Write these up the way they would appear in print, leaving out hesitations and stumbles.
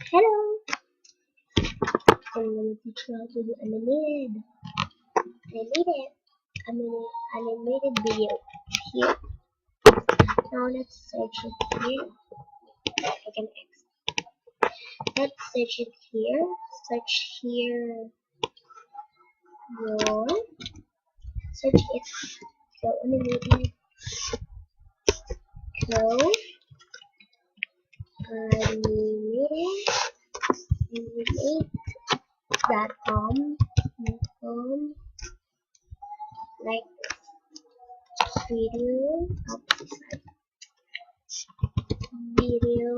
Hello! So I'm going to teach you how to do animated. Animated video here. Now let's search it here. I can X. Let's search it here. Search here your search it. So animated animate.com like video video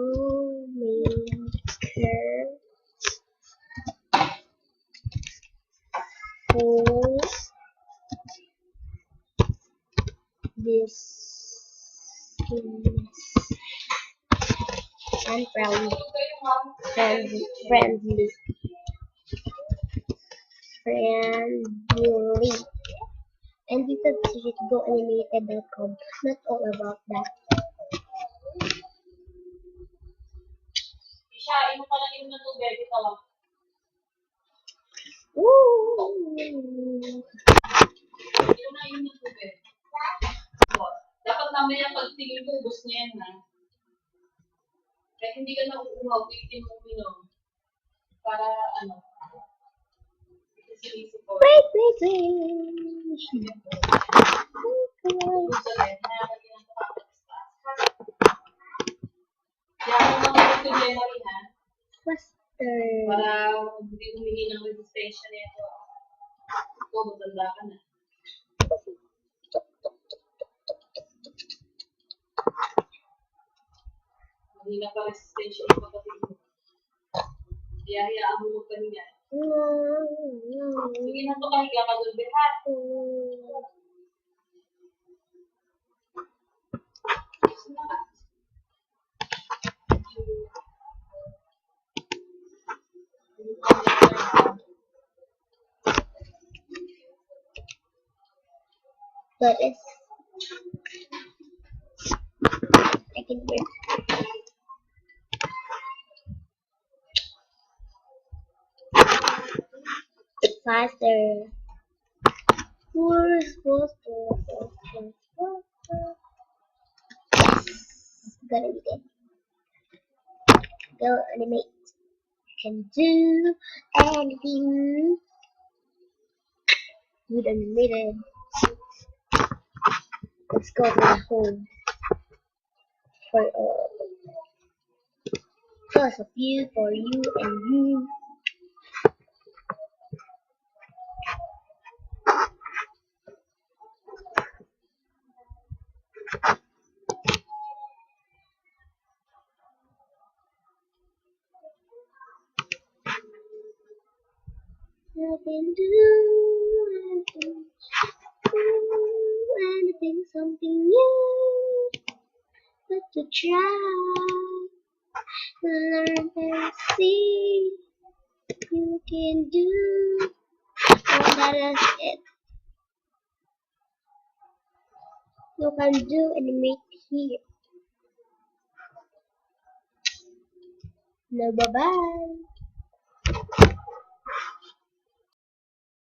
maker for this and friendly and you can search it goanimated.com. Not all about that. Dapat mamaya pagtingin ko, ubos na yan ha. Kaya hindi ka na uuhaw, titin mo minom. Para ano, isinisip ko. Wait. Kaya mo mga ito memory ha. Faster. Para hindi humingi ng resistensya na ito. Ito, matanda ka na. Hindi na pa resistensya yung pagkating mo. Kaya hayaan mo magpahinga. Sige na ito, kahiga ka doon, Behat. But it's I can hear. It's faster. Yes. Gonna be good. Go animate. Can do anything with animated. Let's go to the home for all. First of you, for you, and you. I can do anything, something new, but to try, learn and see, you can do, and that is it. You can do and make here. Now bye bye.